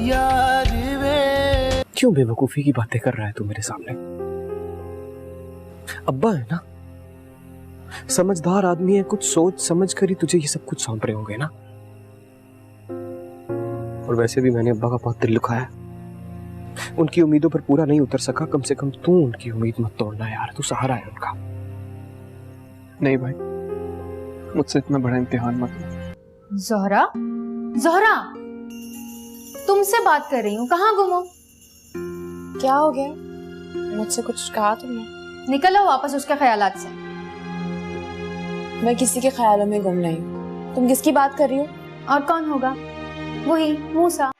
यार वे। क्यों बेवकूफी की बातें कर रहा है तू मेरे सामने? अब्बा है ना, समझदार आदमी है, कुछ सोच समझ कर ही तुझे ये सब कुछ सौंप रहे होंगे ना। और वैसे भी मैंने अब्बा का बहुत दिल दुखाया, उनकी उम्मीदों पर पूरा नहीं उतर सका। कम से कम तू उनकी उम्मीद मत तोड़ना यार, तू सहारा है उनका। नहीं भाई, मुझसे इतना बड़ा इम्तिहान मत लो। ज़ोहरा, ज़ोहरा, तुमसे बात कर रही हूँ, कहाँ गुम हो? क्या हो गया? मुझसे कुछ कहा तुमने? निकलो वापस उसके ख्यालात से। मैं किसी के ख्यालों में गुम नहीं हूँ। तुम किसकी बात कर रही हो? और कौन होगा? वही मूसा।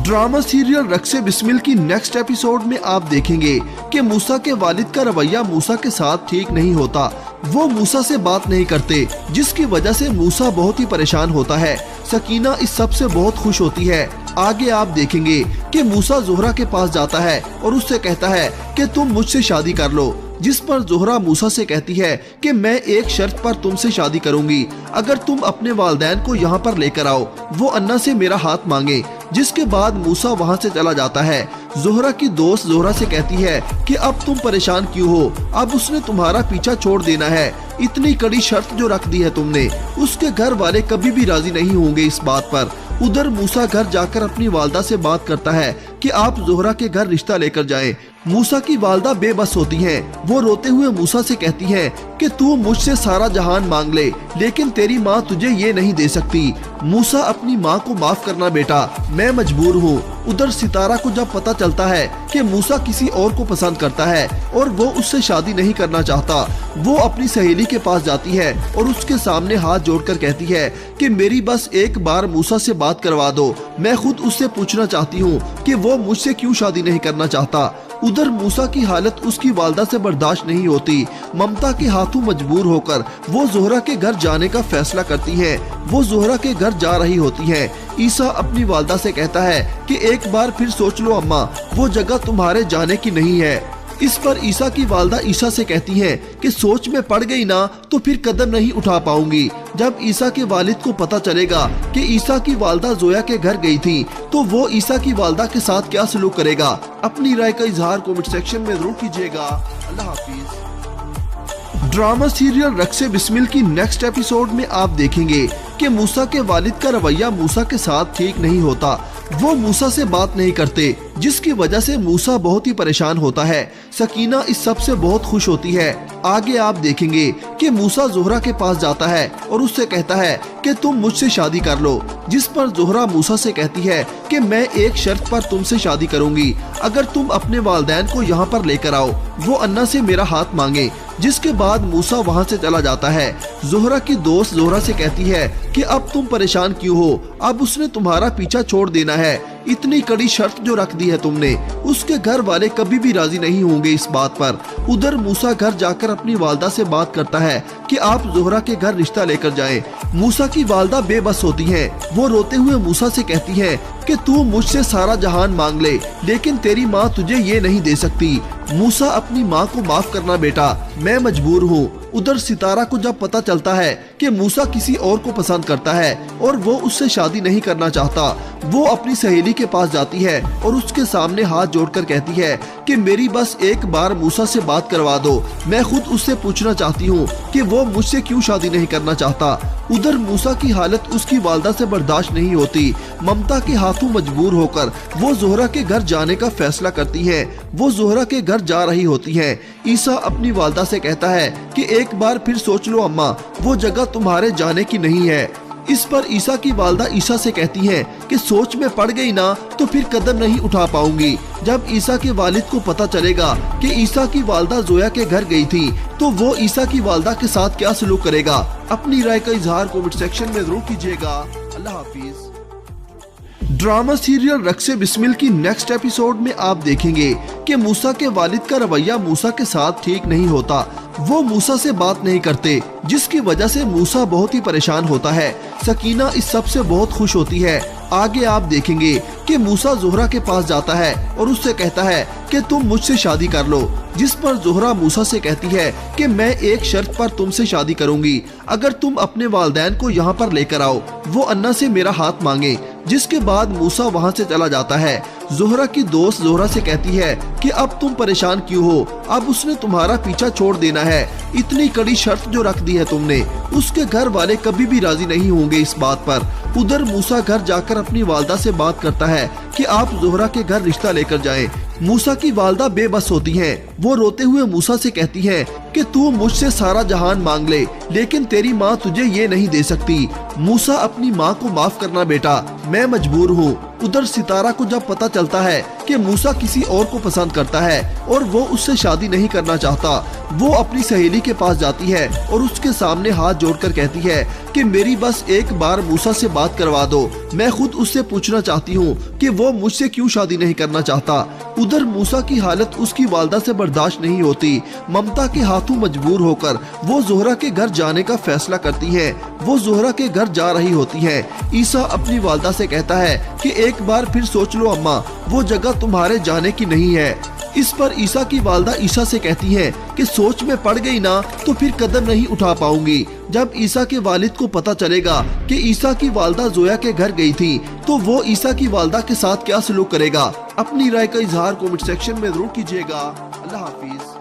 ड्रामा सीरियल रक्से बिस्मिल की नेक्स्ट एपिसोड में आप देखेंगे कि मूसा के वालिद का रवैया मूसा के साथ ठीक नहीं होता। वो मूसा से बात नहीं करते, जिसकी वजह से मूसा बहुत ही परेशान होता है। सकीना इस सब से बहुत खुश होती है। आगे आप देखेंगे कि मूसा ज़ोहरा के पास जाता है और उससे कहता है कि तुम मुझसे शादी कर लो, जिस पर ज़ोहरा मूसा से कहती है कि मैं एक शर्त पर तुमसे शादी करूंगी, अगर तुम अपने वालिदैन को यहाँ पर लेकर आओ, वो अन्ना से मेरा हाथ मांगे। जिसके बाद मूसा वहाँ से चला जाता है। ज़ोहरा की दोस्त ज़ोहरा से कहती है कि अब तुम परेशान क्यों हो, अब उसने तुम्हारा पीछा छोड़ देना है। इतनी कड़ी शर्त जो रख दी है तुमने, उसके घर वाले कभी भी राजी नहीं होंगे इस बात पर। उधर मूसा घर जाकर अपनी वालदा से बात करता है कि आप ज़ोहरा के घर रिश्ता लेकर जाएं। मूसा की वालदा बेबस होती हैं। वो रोते हुए मूसा से कहती हैं कि तू मुझसे सारा जहान मांग ले, लेकिन तेरी माँ तुझे ये नहीं दे सकती। मूसा अपनी माँ को माफ करना बेटा, मैं मजबूर हूँ। उधर सितारा को जब पता चलता है कि मूसा किसी और को पसंद करता है और वो उससे शादी नहीं करना चाहता, वो अपनी सहेली के पास जाती है और उसके सामने हाथ जोड़कर कहती है कि मेरी बस एक बार मूसा से बात करवा दो, मैं खुद उससे पूछना चाहती हूँ कि वो मुझसे क्यों शादी नहीं करना चाहता। उधर मूसा की हालत उसकी वालदा से बर्दाश्त नहीं होती। ममता के हाथों मजबूर होकर वो ज़ोहरा के घर जाने का फैसला करती है। वो ज़ोहरा के घर जा रही होती है। ईसा अपनी वालदा से कहता है कि एक बार फिर सोच लो अम्मा, वो जगह तुम्हारे जाने की नहीं है। इस पर ईसा की वालदा ईसा से कहती हैं कि सोच में पड़ गई ना तो फिर कदम नहीं उठा पाऊंगी। जब ईसा के वालिद को पता चलेगा कि ईसा की वालदा जोया के घर गई थी, तो वो ईसा की वालदा के साथ क्या सलूक करेगा। अपनी राय का इजहार कमेंट सेक्शन में जरूर कीजिएगा। अल्लाह हाफिज। ड्रामा सीरियल रक्से बिस्मिल की नेक्स्ट एपिसोड में आप देखेंगे कि मूसा के वालिद का रवैया मूसा के साथ ठीक नहीं होता। वो मूसा से बात नहीं करते, जिसकी वजह से मूसा बहुत ही परेशान होता है। सकीना इस सब से बहुत खुश होती है। आगे आप देखेंगे कि मूसा ज़ोहरा के पास जाता है और उससे कहता है कि तुम मुझसे शादी कर लो, जिस पर ज़ोहरा मूसा से कहती है कि मैं एक शर्त पर तुमसे शादी करूंगी, अगर तुम अपने वालिदैन को यहाँ पर लेकर आओ, वो अन्ना से मेरा हाथ मांगे। जिसके बाद मूसा वहाँ से चला जाता है। ज़ोहरा की दोस्त ज़ोहरा से कहती है कि अब तुम परेशान क्यों हो, अब उसने तुम्हारा पीछा छोड़ देना है। इतनी कड़ी शर्त जो रख दी है तुमने, उसके घर वाले कभी भी राजी नहीं होंगे इस बात पर। उधर मूसा घर जाकर अपनी वालदा से बात करता है कि आप ज़ोहरा के घर रिश्ता लेकर जाएं। मूसा की वालदा बेबस होती हैं। वो रोते हुए मूसा से कहती हैं कि तू मुझसे सारा जहान मांग ले, लेकिन तेरी माँ तुझे ये नहीं दे सकती। मूसा अपनी माँ को माफ करना बेटा, मैं मजबूर हूँ। उधर सितारा को जब पता चलता है कि मूसा किसी और को पसंद करता है और वो उससे शादी नहीं करना चाहता, वो अपनी सहेली के पास जाती है और उसके सामने हाथ जोड़कर कहती है कि मेरी बस एक बार मूसा से बात करवा दो, मैं खुद उससे पूछना चाहती हूँ कि वो मुझसे क्यों शादी नहीं करना चाहता। उधर मूसा की हालत उसकी वालदा से बर्दाश्त नहीं होती। ममता के हाथों मजबूर होकर वो ज़ोहरा के घर जाने का फैसला करती है। वो ज़ोहरा के घर जा रही होती है। ईसा अपनी वालदा से कहता है कि एक बार फिर सोच लो अम्मा, वो जगह तुम्हारे जाने की नहीं है। इस पर ईसा की वालदा ईसा से कहती हैं कि सोच में पड़ गई ना तो फिर कदम नहीं उठा पाऊंगी। जब ईसा के वालिद को पता चलेगा कि ईसा की वालदा जोया के घर गई थी, तो वो ईसा की वालदा के साथ क्या सलूक करेगा। अपनी राय का इजहार कमेंट सेक्शन में जरूर कीजिएगा। अल्लाह हाफिज। ड्रामा सीरियल रक्से बिस्मिल की नेक्स्ट एपिसोड में आप देखेंगे कि मूसा के वालिद का रवैया मूसा के साथ ठीक नहीं होता। वो मूसा से बात नहीं करते, जिसकी वजह से मूसा बहुत ही परेशान होता है। सकीना इस सब से बहुत खुश होती है। आगे आप देखेंगे कि मूसा जोहरा के पास जाता है और उससे कहता है कि तुम मुझसे शादी कर लो, जिस पर जोहरा मूसा से कहती है कि मैं एक शर्त पर तुमसे शादी करूंगी, अगर तुम अपने वालिदैन को यहाँ पर लेकर आओ, वो अन्ना से मेरा हाथ मांगे। जिसके बाद मूसा वहाँ से चला जाता है। जोहरा की दोस्त जोहरा से कहती है कि अब तुम परेशान क्यों हो, अब उसने तुम्हारा पीछा छोड़ देना है, इतनी कड़ी शर्त जो रख दी है तुमने, उसके घर वाले कभी भी राजी नहीं होंगे इस बात पर। उधर मूसा घर जाकर अपनी वालदा से बात करता है कि आप जोहरा के घर रिश्ता लेकर जाएं। मूसा की वालदा बेबस होती हैं। वो रोते हुए मूसा से कहती हैं कि तू मुझसे सारा जहान मांग ले, लेकिन तेरी माँ तुझे ये नहीं दे सकती। मूसा अपनी माँ को माफ करना बेटा, मैं मजबूर हूँ। उधर सितारा को जब पता चलता है कि मूसा किसी और को पसंद करता है और वो उससे शादी नहीं करना चाहता, वो अपनी सहेली के पास जाती है और उसके सामने हाथ जोड़कर कहती है कि मेरी बस एक बार मूसा से बात करवा दो, मैं खुद उससे पूछना चाहती हूँ कि वो मुझसे क्यों शादी नहीं करना चाहता। उधर मूसा की हालत उसकी वालदा से बर्दाश्त नहीं होती। ममता के हाथों मजबूर होकर वो जोहरा के घर जाने का फैसला करती है। वो जोहरा के घर जा रही होती है। ईसा अपनी वालदा से कहता है कि एक बार फिर सोच लो अम्मा, वो जगह तुम्हारे जाने की नहीं है। इस पर ईसा की वालदा ईसा से कहती है कि सोच में पड़ गई ना तो फिर कदम नहीं उठा पाऊंगी। जब ईसा के वालिद को पता चलेगा कि ईसा की वालदा जोया के घर गई थी, तो वो ईसा की वालदा के साथ क्या सलूक करेगा। अपनी राय का इजहार कमेंट सेक्शन में जरूर कीजिएगा। अल्लाह हाफिज।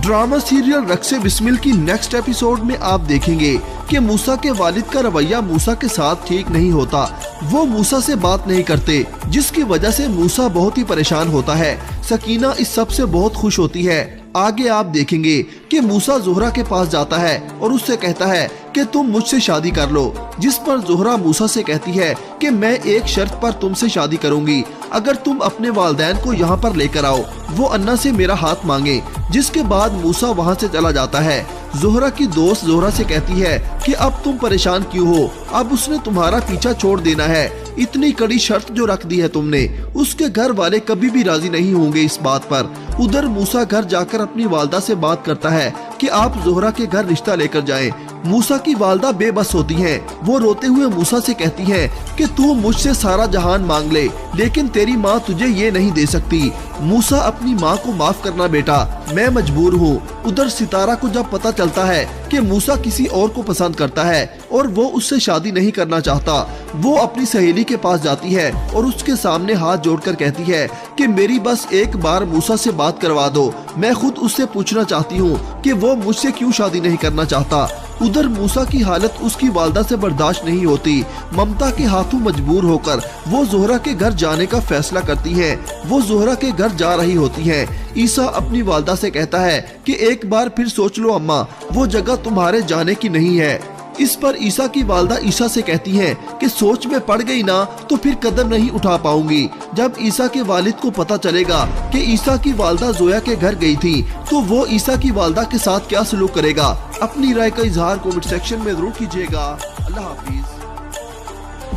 ड्रामा सीरियल रक्से बिस्मिल की नेक्स्ट एपिसोड में आप देखेंगे कि मूसा के वालिद का रवैया मूसा के साथ ठीक नहीं होता। वो मूसा से बात नहीं करते, जिसकी वजह से मूसा बहुत ही परेशान होता है। सकीना इस सब से बहुत खुश होती है। आगे आप देखेंगे कि मूसा जोहरा के पास जाता है और उससे कहता है कि तुम मुझसे शादी कर लो, जिस पर जोहरा मूसा से कहती है कि मैं एक शर्त पर तुमसे शादी करूंगी, अगर तुम अपने वालिदैन को यहाँ पर लेकर आओ, वो अन्ना से मेरा हाथ मांगे। जिसके बाद मूसा वहाँ से चला जाता है। जोहरा की दोस्त जोहरा से कहती है कि अब तुम परेशान क्यों हो, अब उसने तुम्हारा पीछा छोड़ देना है, इतनी कड़ी शर्त जो रख दी है तुमने, उसके घर वाले कभी भी राजी नहीं होंगे इस बात पर। उधर मूसा घर जाकर अपनी वालदा से बात करता है कि आप जोहरा के घर रिश्ता लेकर जाएं। मूसा की वालदा बेबस होती हैं। वो रोते हुए मूसा से कहती हैं कि तू मुझसे सारा जहान मांग ले, लेकिन तेरी माँ तुझे ये नहीं दे सकती। मूसा अपनी माँ को माफ करना बेटा, मैं मजबूर हूँ। उधर सितारा को जब पता चलता है कि मूसा किसी और को पसंद करता है और वो उससे शादी नहीं करना चाहता, वो अपनी सहेली के पास जाती है और उसके सामने हाथ जोड़कर कहती है कि मेरी बस एक बार मूसा से बात करवा दो, मैं खुद उससे पूछना चाहती हूँ कि वो मुझसे क्यों शादी नहीं करना चाहता। उधर मूसा की हालत उसकी वालदा से बर्दाश्त नहीं होती। ममता के हाथों मजबूर होकर वो जोहरा के घर जाने का फैसला करती है। वो जोहरा के घर जा रही होती है। ईसा अपनी वालदा से कहता है कि एक बार फिर सोच लो अम्मा, वो जगह तुम्हारे जाने की नहीं है। इस पर ईसा की वालदा ईसा से कहती हैं कि सोच में पड़ गई ना तो फिर कदम नहीं उठा पाऊंगी। जब ईसा के वालिद को पता चलेगा कि ईसा की वालदा जोया के घर गई थी, तो वो ईसा की वालदा के साथ क्या सलूक करेगा। अपनी राय का इजहार कमेंट सेक्शन में जरूर कीजिएगा। अल्लाह हाफिज।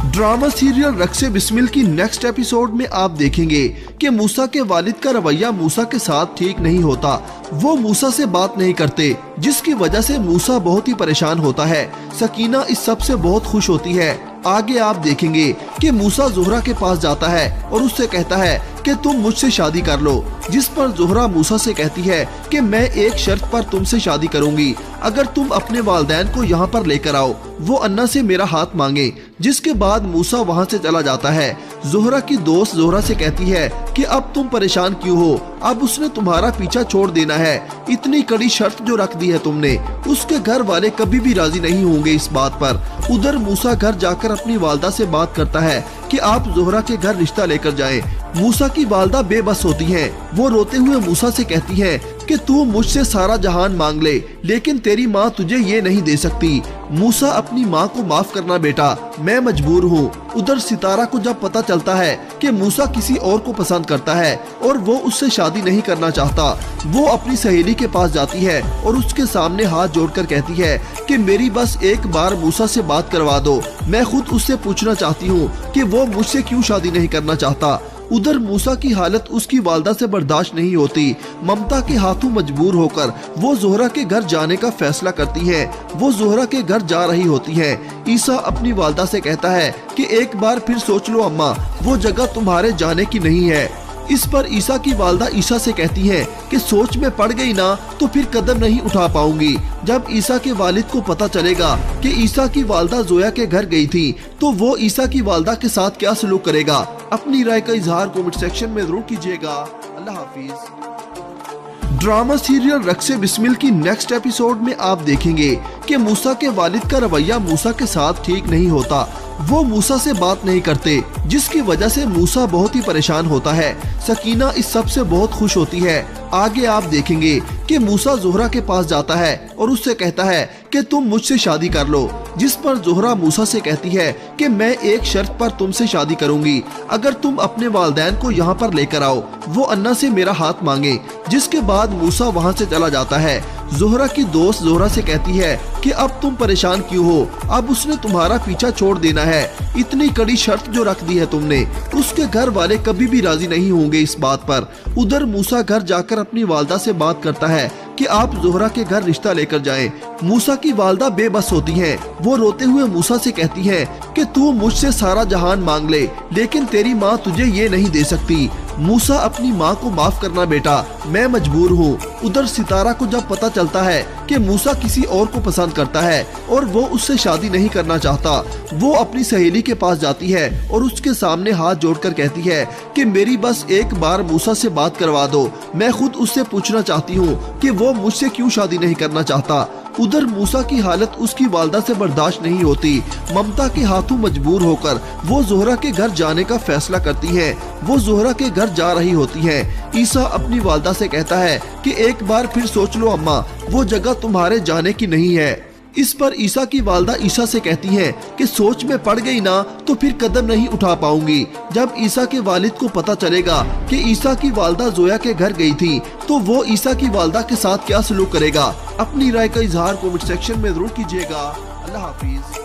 ड्रामा सीरियल रक्से बिस्मिल की नेक्स्ट एपिसोड में आप देखेंगे कि मूसा के वालिद का रवैया मूसा के साथ ठीक नहीं होता। वो मूसा से बात नहीं करते, जिसकी वजह से मूसा बहुत ही परेशान होता है। सकीना इस सब से बहुत खुश होती है। आगे आप देखेंगे कि मूसा जोहरा के पास जाता है और उससे कहता है कि तुम मुझसे शादी कर लो, जिस पर जोहरा मूसा से कहती है कि मैं एक शर्त पर तुमसे शादी करूंगी, अगर तुम अपने वालिदैन को यहाँ पर लेकर आओ, वो अन्ना से मेरा हाथ मांगे। जिसके बाद मूसा वहाँ से चला जाता है। जोहरा की दोस्त जोहरा से कहती है कि अब तुम परेशान क्यों हो, अब उसने तुम्हारा पीछा छोड़ देना है, इतनी कड़ी शर्त जो रख दी है तुमने, उसके घर वाले कभी भी राजी नहीं होंगे इस बात पर। उधर मूसा घर जाकर अपनी वालदा से बात करता है कि आप जोहरा के घर रिश्ता लेकर जाएं। मूसा की वालदा बेबस होती हैं। वो रोते हुए मूसा से कहती हैं कि तू मुझसे सारा जहान मांग ले, लेकिन तेरी माँ तुझे ये नहीं दे सकती। मूसा अपनी माँ को माफ करना बेटा, मैं मजबूर हूँ। उधर सितारा को जब पता चलता है कि मूसा किसी और को पसंद करता है और वो उससे शादी नहीं करना चाहता, वो अपनी सहेली के पास जाती है और उसके सामने हाथ जोड़कर कहती है कि मेरी बस एक बार मूसा से बात करवा दो, मैं खुद उससे पूछना चाहती हूँ कि वो मुझसे क्यों शादी नहीं करना चाहता। उधर मूसा की हालत उसकी वालदा से बर्दाश्त नहीं होती। ममता के हाथों मजबूर होकर वो जोहरा के घर जाने का फैसला करती है। वो जोहरा के घर जा रही होती है। ईसा अपनी वालदा से कहता है कि एक बार फिर सोच लो अम्मा, वो जगह तुम्हारे जाने की नहीं है। इस पर ईसा की वालदा ईसा से कहती है कि सोच में पड़ गई ना तो फिर कदम नहीं उठा पाऊंगी। जब ईसा के वालिद को पता चलेगा कि ईसा की वालदा जोया के घर गई थी तो वो ईसा की वालदा के साथ क्या सलूक करेगा। अपनी राय का इजहार कमेंट सेक्शन में जरूर कीजिएगा। अल्लाह हाफिज। ड्रामा सीरियल रक्से बिस्मिल की नेक्स्ट एपिसोड में आप देखेंगे कि मूसा के वालिद का रवैया मूसा के साथ ठीक नहीं होता। वो मूसा से बात नहीं करते, जिसकी वजह से मूसा बहुत ही परेशान होता है। सकीना इस सब से बहुत खुश होती है। आगे आप देखेंगे कि मूसा जोहरा के पास जाता है और उससे कहता है कि तुम मुझसे शादी कर लो, जिस पर जोहरा मूसा से कहती है कि मैं एक शर्त पर तुमसे शादी करूंगी, अगर तुम अपने वालिदैन को यहाँ पर लेकर आओ। वो अन्ना से मेरा हाथ मांगे। जिसके बाद मूसा वहाँ से चला जाता है। जोहरा की दोस्त जोहरा से कहती है कि अब तुम परेशान क्यों हो, अब उसने तुम्हारा पीछा छोड़ देना है। इतनी कड़ी शर्त जो रख दी है तुमने, उसके घर वाले कभी भी राजी नहीं होंगे इस बात पर। उधर मूसा घर जाकर अपनी वालदा से बात करता है कि आप जोहरा के घर रिश्ता लेकर जाएं। मूसा की वालदा बेबस होती हैं। वो रोते हुए मूसा से कहती है कि तू मुझसे सारा जहान मांग ले, लेकिन तेरी माँ तुझे ये नहीं दे सकती। मूसा अपनी माँ को माफ करना बेटा, मैं मजबूर हूँ। उधर सितारा को जब पता चलता है कि मूसा किसी और को पसंद करता है और वो उससे शादी नहीं करना चाहता, वो अपनी सहेली के पास जाती है और उसके सामने हाथ जोड़कर कहती है कि मेरी बस एक बार मूसा से बात करवा दो, मैं खुद उससे पूछना चाहती हूँ कि वो मुझसे क्यों शादी नहीं करना चाहता। उधर मूसा की हालत उसकी वालदा से बर्दाश्त नहीं होती। ममता के हाथों मजबूर होकर वो जोहरा के घर जाने का फैसला करती है। वो जोहरा के घर जा रही होती है। ईसा अपनी वालदा से कहता है कि एक बार फिर सोच लो अम्मा, वो जगह तुम्हारे जाने की नहीं है। इस पर ईसा की वालदा ईसा से कहती है कि सोच में पड़ गई ना तो फिर कदम नहीं उठा पाऊंगी। जब ईसा के वालिद को पता चलेगा कि ईसा की वालदा जोया के घर गई थी तो वो ईसा की वालदा के साथ क्या सलूक करेगा। अपनी राय का इजहार कमेंट सेक्शन में जरूर कीजिएगा। अल्लाह हाफिज।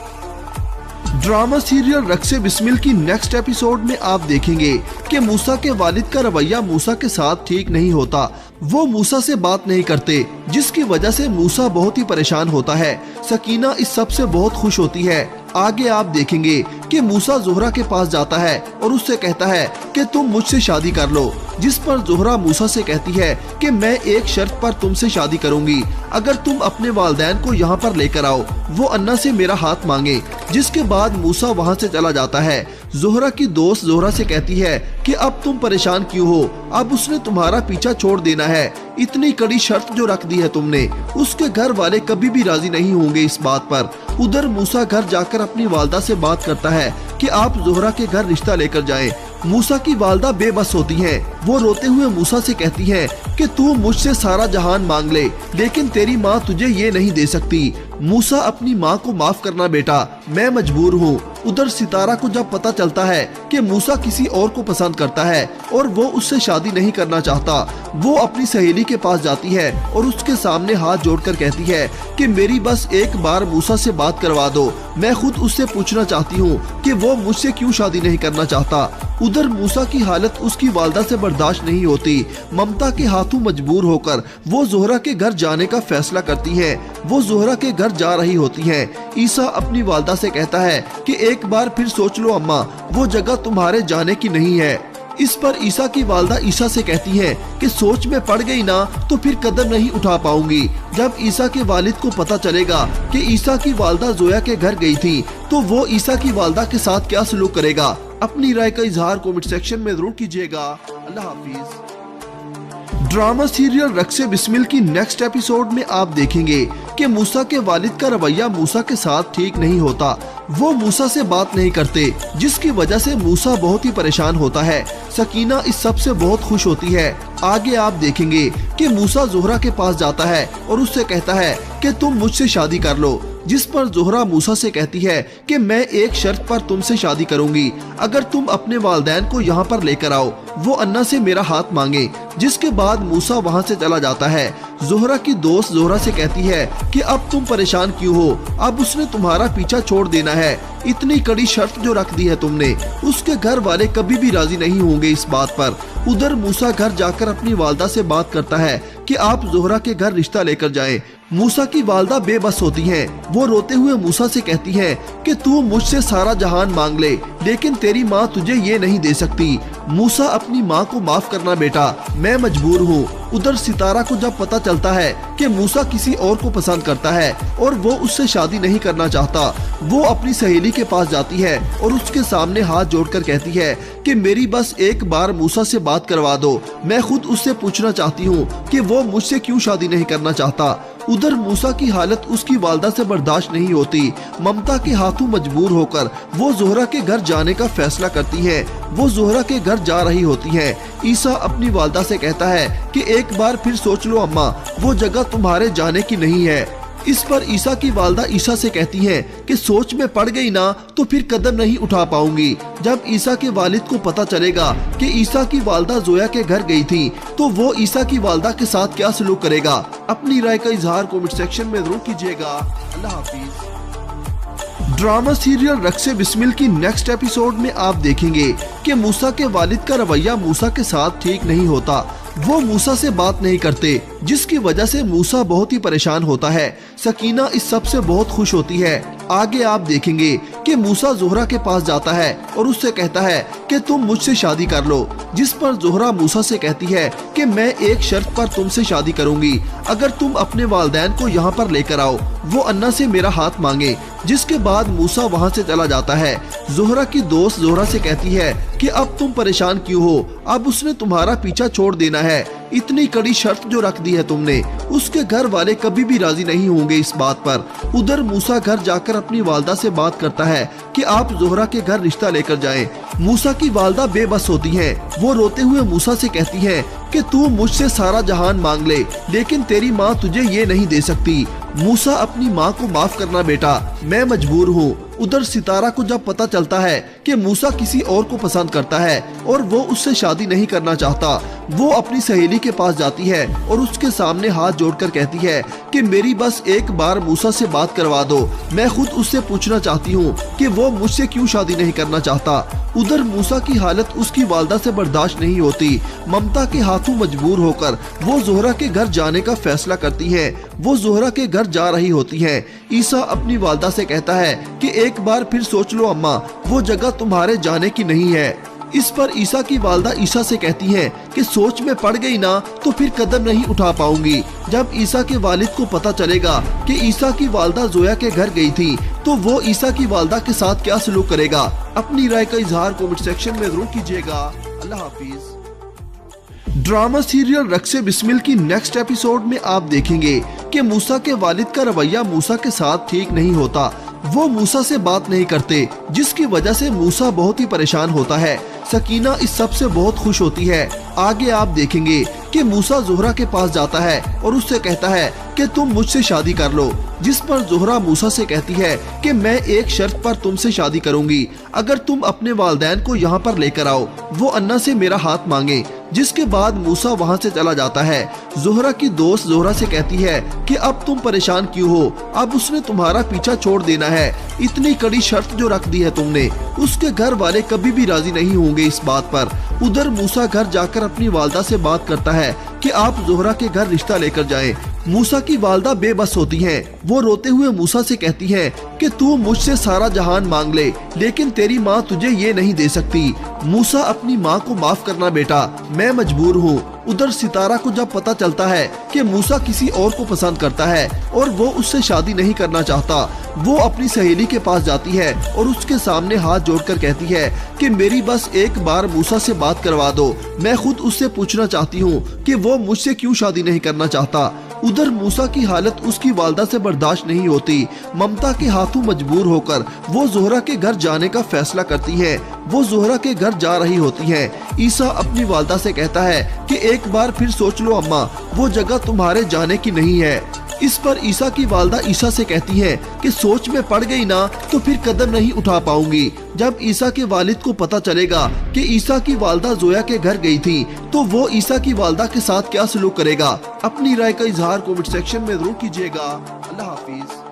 ड्रामा सीरियल रक्से बिस्मिल की नेक्स्ट एपिसोड में आप देखेंगे कि मूसा के वालिद का रवैया मूसा के साथ ठीक नहीं होता। वो मूसा से बात नहीं करते, जिसकी वजह से मूसा बहुत ही परेशान होता है। सकीना इस सब से बहुत खुश होती है। आगे आप देखेंगे कि मूसा जोहरा के पास जाता है और उससे कहता है कि तुम मुझसे शादी कर लो, जिस पर जोहरा मूसा से कहती है कि मैं एक शर्त पर तुमसे शादी करूंगी, अगर तुम अपने वालिदैन को यहाँ पर लेकर आओ। वो अन्ना से मेरा हाथ मांगे। जिसके बाद मूसा वहाँ से चला जाता है। जोहरा की दोस्त जोहरा से कहती है कि अब तुम परेशान क्यों हो, अब उसने तुम्हारा पीछा छोड़ देना है। इतनी कड़ी शर्त जो रख दी है तुमने, उसके घर वाले कभी भी राजी नहीं होंगे इस बात पर। उधर मूसा घर जाकर अपनी वालदा से बात करता है कि आप जोहरा के घर रिश्ता लेकर जाएं। मूसा की वालदा बेबस होती हैं। वो रोते हुए मूसा से कहती है कि तू मुझसे सारा जहान मांग ले, लेकिन तेरी माँ तुझे ये नहीं दे सकती। मूसा अपनी माँ को माफ करना बेटा, मैं मजबूर हूँ। उधर सितारा को जब पता चलता है कि मूसा किसी और को पसंद करता है और वो उससे शादी नहीं करना चाहता, वो अपनी सहेली के पास जाती है और उसके सामने हाथ जोड़कर कहती है कि मेरी बस एक बार मूसा से बात करवा दो, मैं खुद उससे पूछना चाहती हूँ कि वो मुझसे क्यों शादी नहीं करना चाहता। उधर मूसा की हालत उसकी वालदा से बर्दाश्त नहीं होती। ममता के हाथों मजबूर होकर वो जोहरा के घर जाने का फैसला करती है। वो जोहरा के घर जा रही होती है। ईसा अपनी वालदा से कहता है कि एक बार फिर सोच लो अम्मा, वो जगह तुम्हारे जाने की नहीं है। इस पर ईसा की वालदा ईसा से कहती है कि सोच में पड़ गई ना तो फिर कदम नहीं उठा पाऊंगी। जब ईसा के वालिद को पता चलेगा कि ईसा की वालदा जोया के घर गई थी तो वो ईसा की वालदा के साथ क्या सलूक करेगा। अपनी राय का इजहार कमेंट सेक्शन में जरूर कीजिएगा। अल्लाह हाफिज। ड्रामा सीरियल रक्से बिस्मिल की नेक्स्ट एपिसोड में आप देखेंगे कि मूसा के वालिद का रवैया मूसा के साथ ठीक नहीं होता। वो मूसा से बात नहीं करते, जिसकी वजह से मूसा बहुत ही परेशान होता है। सकीना इस सब से बहुत खुश होती है। आगे आप देखेंगे कि मूसा जोहरा के पास जाता है और उससे कहता है कि तुम मुझसे शादी कर लो, जिस पर जोहरा मूसा से कहती है कि मैं एक शर्त पर तुमसे शादी करूंगी, अगर तुम अपने वालिदैन को यहाँ पर लेकर आओ, वो अन्ना से मेरा हाथ मांगे। जिसके बाद मूसा वहाँ से चला जाता है। जोहरा की दोस्त जोहरा से कहती है कि अब तुम परेशान क्यों हो, अब उसने तुम्हारा पीछा छोड़ देना है। इतनी कड़ी शर्त जो रख दी है तुमने, उसके घर वाले कभी भी राजी नहीं होंगे इस बात पर। उधर मूसा घर जाकर अपनी वालदा से बात करता है कि आप जोहरा के घर रिश्ता लेकर जाएं। मूसा की वालदा बेबस होती हैं। वो रोते हुए मूसा से कहती हैं कि तू मुझसे सारा जहान मांग ले, लेकिन तेरी माँ तुझे ये नहीं दे सकती। मूसा अपनी माँ को माफ करना बेटा, मैं मजबूर हूँ। उधर सितारा को जब पता चलता है कि मूसा किसी और को पसंद करता है और वो उससे शादी नहीं करना चाहता, वो अपनी सहेली के पास जाती है और उसके सामने हाथ जोड़कर कहती है कि मेरी बस एक बार मूसा से बात करवा दो, मैं खुद उससे पूछना चाहती हूँ कि वो मुझसे क्यों शादी नहीं करना चाहता। उधर मूसा की हालत उसकी वालदा से बर्दाश्त नहीं होती। ममता के हाथों मजबूर होकर वो जोहरा के घर जाने का फैसला करती है। वो जोहरा के घर जा रही होती है। ईसा अपनी वालदा से कहता है कि एक बार फिर सोच लो अम्मा, वो जगह तुम्हारे जाने की नहीं है। इस पर ईसा की वालदा ईसा से कहती हैं कि सोच में पड़ गई ना तो फिर कदम नहीं उठा पाऊंगी। जब ईसा के वालिद को पता चलेगा कि ईसा की वालदा जोया के घर गई थी, तो वो ईसा की वालदा के साथ क्या सलूक करेगा। अपनी राय का इजहार कमेंट सेक्शन में जरूर कीजिएगा। अल्लाह हाफिज। ड्रामा सीरियल रक्से बिस्मिल की नेक्स्ट एपिसोड में आप देखेंगे कि मूसा के वालिद का रवैया मूसा के साथ ठीक नहीं होता। वो मूसा से बात नहीं करते, जिसकी वजह से मूसा बहुत ही परेशान होता है। सकीना इस सब से बहुत खुश होती है। आगे आप देखेंगे कि मूसा जोहरा के पास जाता है और उससे कहता है कि तुम मुझसे शादी कर लो। जिस पर जोहरा मूसा से कहती है कि मैं एक शर्त पर तुमसे शादी करूंगी, अगर तुम अपने वालिदैन को यहाँ पर लेकर आओ, वो अन्ना से मेरा हाथ मांगे। जिसके बाद मूसा वहाँ से चला जाता है। जोहरा की दोस्त जोहरा से कहती है कि अब तुम परेशान क्यों हो, अब उसने तुम्हारा पीछा छोड़ देना है। इतनी कड़ी शर्त जो रख दी है तुमने, उसके घर वाले कभी भी राजी नहीं होंगे इस बात पर। उधर मूसा घर जाकर अपनी वालदा से बात करता है कि आप जोहरा के घर रिश्ता लेकर जाएं। मूसा की वालदा बेबस होती हैं। वो रोते हुए मूसा से कहती हैं कि तू मुझसे सारा जहान मांग ले, लेकिन तेरी माँ तुझे ये नहीं दे सकती। मूसा अपनी माँ को माफ करना बेटा, मैं मजबूर हूँ। उधर सितारा को जब पता चलता है कि मूसा किसी और को पसंद करता है और वो उससे शादी नहीं करना चाहता, वो अपनी सहेली के पास जाती है और उसके सामने हाथ जोड़कर कहती है कि मेरी बस एक बार मूसा से बात करवा दो, मैं खुद उससे पूछना चाहती हूँ कि वो मुझसे क्यों शादी नहीं करना चाहता। उधर मूसा की हालत उसकी वालदा से बर्दाश्त नहीं होती। ममता के हाथों मजबूर होकर वो जोहरा के घर जाने का फैसला करती है। वो जोहरा के घर जा रही होती है। ईसा अपनी वालदा से कहता है कि एक बार फिर सोच लो अम्मा, वो जगह तुम्हारे जाने की नहीं है। इस पर ईसा की वालदा ईसा से कहती हैं कि सोच में पड़ गई ना तो फिर कदम नहीं उठा पाऊंगी। जब ईसा के वालिद को पता चलेगा कि ईसा की वालदा जोया के घर गई थी, तो वो ईसा की वालदा के साथ क्या सलूक करेगा। अपनी राय का इजहार कमेंट सेक्शन में जरूर कीजिएगा। अल्लाह हाफिज। ड्रामा सीरियल रक्से बिस्मिल की नेक्स्ट एपिसोड में आप देखेंगे कि मूसा के वालिद का रवैया मूसा के साथ ठीक नहीं होता। वो मूसा से बात नहीं करते, जिसकी वजह से मूसा बहुत ही परेशान होता है। सकीना इस सब से बहुत खुश होती है। आगे आप देखेंगे कि मूसा जोहरा के पास जाता है और उससे कहता है कि तुम मुझसे शादी कर लो। जिस पर जोहरा मूसा से कहती है कि मैं एक शर्त पर तुमसे शादी करूंगी, अगर तुम अपने वालिदैन को यहाँ पर लेकर आओ, वो अन्ना से मेरा हाथ मांगे। जिसके बाद मूसा वहाँ से चला जाता है। जोहरा की दोस्त जोहरा से कहती है कि अब तुम परेशान क्यों हो, अब उसने तुम्हारा पीछा छोड़ देना है। इतनी कड़ी शर्त जो रख दी है तुमने, उसके घर वाले कभी भी राजी नहीं होंगे इस बात पर। उधर मूसा घर जाकर अपनी वालदा से बात करता है कि आप जोहरा के घर रिश्ता लेकर जाएं। मूसा की वालदा बेबस होती हैं। वो रोते हुए मूसा से कहती हैं कि तू मुझसे सारा जहान मांग ले, लेकिन तेरी माँ तुझे ये नहीं दे सकती। मूसा अपनी माँ को माफ करना बेटा, मैं मजबूर हूँ। उधर सितारा को जब पता चलता है कि मूसा किसी और को पसंद करता है और वो उससे शादी नहीं करना चाहता, वो अपनी सहेली के पास जाती है और उसके सामने हाथ जोड़कर कहती है कि मेरी बस एक बार मूसा से बात करवा दो, मैं खुद उससे पूछना चाहती हूँ कि वो मुझसे क्यों शादी नहीं करना चाहता। उधर मूसा की हालत उसकी वालदा से बर्दाश्त नहीं होती। ममता के हाथों मजबूर होकर वो जोहरा के घर जाने का फैसला करती है। वो जोहरा के घर जा रही होती है। ईसा अपनी वालदा से कहता है कि एक बार फिर सोच लो अम्मा, वो जगह तुम्हारे जाने की नहीं है। इस पर ईसा की वालदा ईसा से कहती हैं कि सोच में पड़ गई ना तो फिर कदम नहीं उठा पाऊंगी। जब ईसा के वालिद को पता चलेगा कि ईसा की वालदा जोया के घर गई थी तो वो ईसा की वालदा के साथ क्या सलूक करेगा। अपनी राय का इजहार कमेंट सेक्शन में जरूर कीजिएगा। अल्लाह हाफिज।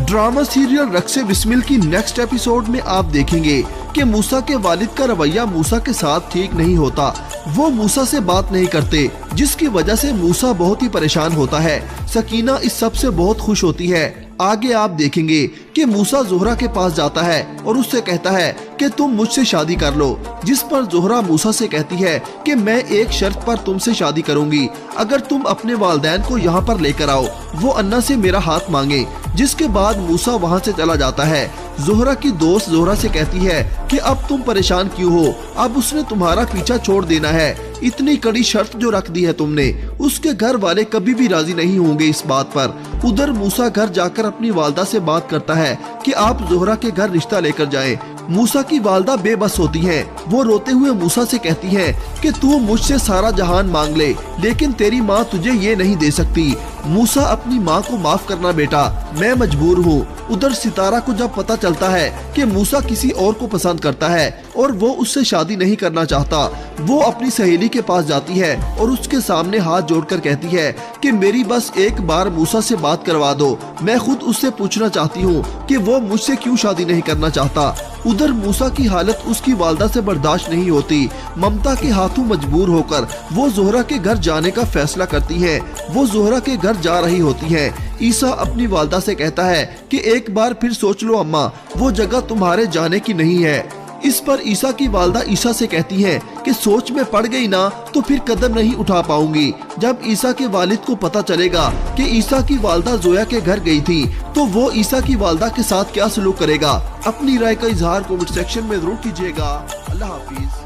ड्रामा सीरियल रक्से बिस्मिल की नेक्स्ट एपिसोड में आप देखेंगे कि मूसा के वालिद का रवैया मूसा के साथ ठीक नहीं होता। वो मूसा से बात नहीं करते, जिसकी वजह से मूसा बहुत ही परेशान होता है। सकीना इस सब से बहुत खुश होती है। आगे आप देखेंगे कि मूसा जोहरा के पास जाता है और उससे कहता है कि तुम मुझसे शादी कर लो, जिस पर जोहरा मूसा से कहती है कि मैं एक शर्त पर तुमसे शादी करूंगी, अगर तुम अपने वालिदैन को यहाँ पर लेकर आओ। वो अन्ना से मेरा हाथ मांगे। जिसके बाद मूसा वहाँ से चला जाता है। जोहरा की दोस्त जोहरा से कहती है कि अब तुम परेशान क्यों हो, अब उसने तुम्हारा पीछा छोड़ देना है। इतनी कड़ी शर्त जो रख दी है तुमने, उसके घर वाले कभी भी राजी नहीं होंगे इस बात पर। उधर मूसा घर जाकर अपनी वालदा से बात करता है कि आप जोहरा के घर रिश्ता लेकर जाएं। मूसा की वालदा बेबस होती हैं। वो रोते हुए मूसा से कहती हैं कि तू मुझसे सारा जहान मांग ले, लेकिन तेरी माँ तुझे ये नहीं दे सकती। मूसा अपनी माँ को माफ करना बेटा, मैं मजबूर हूँ। उधर सितारा को जब पता चलता है कि मूसा किसी और को पसंद करता है और वो उससे शादी नहीं करना चाहता, वो अपनी सहेली के पास जाती है और उसके सामने हाथ जोड़कर कहती है कि मेरी बस एक बार मूसा से बात करवा दो, मैं खुद उससे पूछना चाहती हूँ कि वो मुझसे क्यों शादी नहीं करना चाहता। उधर मूसा की हालत उसकी वालदा से बर्दाश्त नहीं होती। ममता के हाथों मजबूर होकर वो जोहरा के घर जाने का फैसला करती हैं। वो जोहरा के घर जा रही होती हैं। ईसा अपनी वालदा से कहता है कि एक बार फिर सोच लो अम्मा, वो जगह तुम्हारे जाने की नहीं है। इस पर ईसा की वालदा ईसा से कहती हैं कि सोच में पड़ गई ना तो फिर कदम नहीं उठा पाऊंगी। जब ईसा के वालिद को पता चलेगा कि ईसा की वालदा जोया के घर गई थी तो वो ईसा की वालदा के साथ क्या सलूक करेगा। अपनी राय का इजहार कमेंट सेक्शन में जरूर कीजिएगा। अल्लाह हाफिज।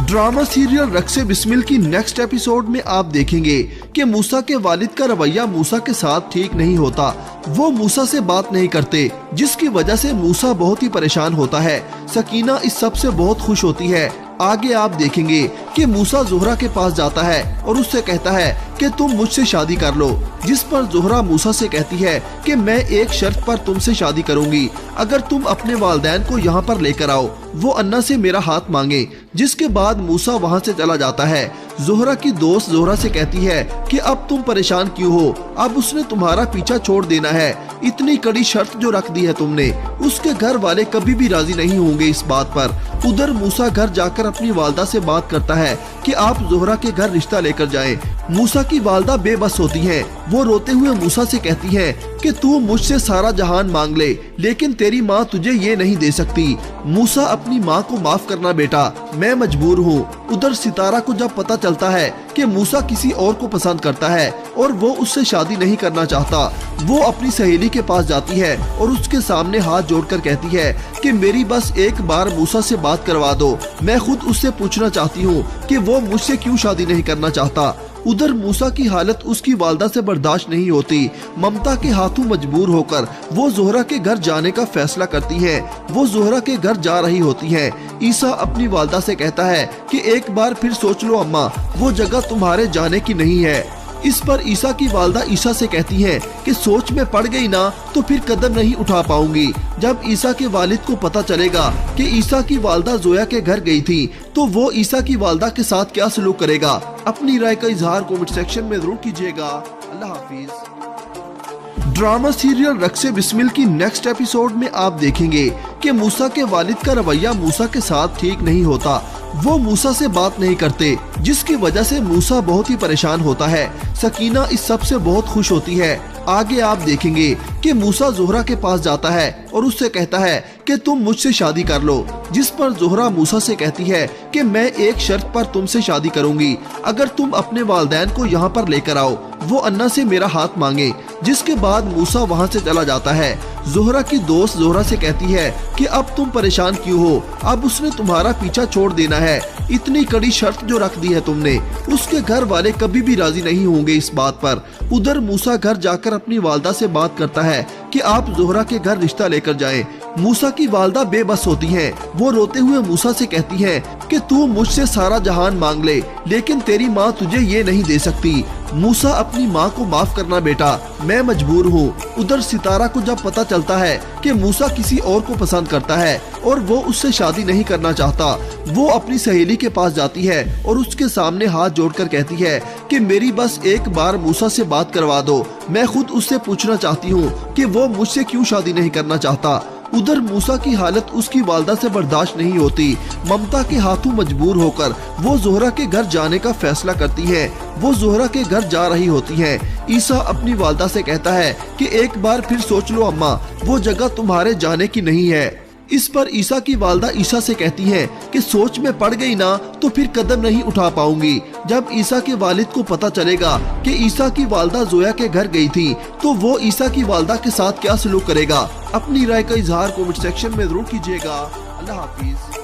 ड्रामा सीरियल रक्से बिस्मिल की नेक्स्ट एपिसोड में आप देखेंगे कि मूसा के वालिद का रवैया मूसा के साथ ठीक नहीं होता। वो मूसा से बात नहीं करते, जिसकी वजह से मूसा बहुत ही परेशान होता है। सकीना इस सब से बहुत खुश होती है। आगे आप देखेंगे कि मूसा जोहरा के पास जाता है और उससे कहता है कि तुम मुझसे शादी कर लो, जिस पर जोहरा मूसा से कहती है कि मैं एक शर्त पर तुमसे शादी करूंगी, अगर तुम अपने वालिदैन को यहाँ पर लेकर आओ। वो अन्ना से मेरा हाथ मांगे। जिसके बाद मूसा वहाँ से चला जाता है। जोहरा की दोस्त जोहरा से कहती है कि अब तुम परेशान क्यों हो, अब उसने तुम्हारा पीछा छोड़ देना है। इतनी कड़ी शर्त जो रख दी है तुमने, उसके घर वाले कभी भी राजी नहीं होंगे इस बात पर। उधर मूसा घर जाकर अपनी वालदा से बात करता है कि आप जोहरा के घर रिश्ता लेकर जाएं। मूसा की वालदा बेबस होती हैं। वो रोते हुए मूसा से कहती हैं कि तू मुझसे सारा जहान मांग ले, लेकिन तेरी माँ तुझे ये नहीं दे सकती। मूसा अपनी माँ को माफ करना बेटा, मैं मजबूर हूँ। उधर सितारा को जब पता चलता है कि मूसा किसी और को पसंद करता है और वो उससे शादी नहीं करना चाहता, वो अपनी सहेली के पास जाती है और उसके सामने हाथ जोड़कर कहती है कि मेरी बस एक बार मूसा से बात करवा दो, मैं खुद उससे पूछना चाहती हूँ कि वो मुझसे क्यों शादी नहीं करना चाहता। उधर मूसा की हालत उसकी वालदा से बर्दाश्त नहीं होती। ममता के हाथों मजबूर होकर वो जोहरा के घर जाने का फैसला करती हैं। वो जोहरा के घर जा रही होती हैं। ईसा अपनी वालदा से कहता है कि एक बार फिर सोच लो अम्मा, वो जगह तुम्हारे जाने की नहीं है। इस पर ईसा की वालदा ईसा से कहती हैं कि सोच में पड़ गई ना तो फिर कदम नहीं उठा पाऊंगी। जब ईसा के वालिद को पता चलेगा कि ईसा की वालदा जोया के घर गई थी तो वो ईसा की वालदा के साथ क्या सलूक करेगा। अपनी राय का इजहार कमेंट सेक्शन में जरूर कीजिएगा। अल्लाह हाफिज। ड्रामा सीरियल रक्से बिस्मिल की नेक्स्ट एपिसोड में आप देखेंगे कि मूसा के वालिद का रवैया मूसा के साथ ठीक नहीं होता। वो मूसा से बात नहीं करते, जिसकी वजह से मूसा बहुत ही परेशान होता है। सकीना इस सब से बहुत खुश होती है। आगे आप देखेंगे कि मूसा जोहरा के पास जाता है और उससे कहता है कि तुम मुझसे शादी कर लो, जिस पर जोहरा मूसा से कहती है कि मैं एक शर्त पर तुमसे शादी करूंगी, अगर तुम अपने वालिदैन को यहाँ पर लेकर आओ। वो अन्ना से मेरा हाथ मांगे। जिसके बाद मूसा वहाँ से चला जाता है। जोहरा की दोस्त जोहरा से कहती है कि अब तुम परेशान क्यों हो, अब उसने तुम्हारा पीछा छोड़ देना है। इतनी कड़ी शर्त जो रख दी है तुमने, उसके घर वाले कभी भी राजी नहीं होंगे इस बात पर। उधर मूसा घर जाकर अपनी वालदा से बात करता है कि आप जोहरा के घर रिश्ता लेकर जाएं। मूसा की वालदा बेबस होती हैं। वो रोते हुए मूसा से कहती हैं कि तू मुझसे सारा जहान मांग ले, लेकिन तेरी माँ तुझे ये नहीं दे सकती। मूसा अपनी माँ को माफ करना बेटा, मैं मजबूर हूँ। उधर सितारा को जब पता चलता है कि मूसा किसी और को पसंद करता है और वो उससे शादी नहीं करना चाहता, वो अपनी सहेली के पास जाती है और उसके सामने हाथ जोड़कर कहती है कि मेरी बस एक बार मूसा से बात करवा दो, मैं खुद उससे पूछना चाहती हूँ कि वो मुझसे क्यों शादी नहीं करना चाहता। उधर मूसा की हालत उसकी वालदा से बर्दाश्त नहीं होती। ममता के हाथों मजबूर होकर वो जोहरा के घर जाने का फैसला करती है। वो जोहरा के घर जा रही होती है। ईसा अपनी वालदा से कहता है कि एक बार फिर सोच लो अम्मा, वो जगह तुम्हारे जाने की नहीं है। इस पर ईसा की वालदा ईसा से कहती है कि सोच में पड़ गई ना तो फिर कदम नहीं उठा पाऊंगी। जब ईसा के वालिद को पता चलेगा कि ईसा की वालदा जोया के घर गई थी तो वो ईसा की वालदा के साथ क्या सलूक करेगा। अपनी राय का इजहार कमेंट सेक्शन में जरूर कीजिएगा। अल्लाह हाफिज।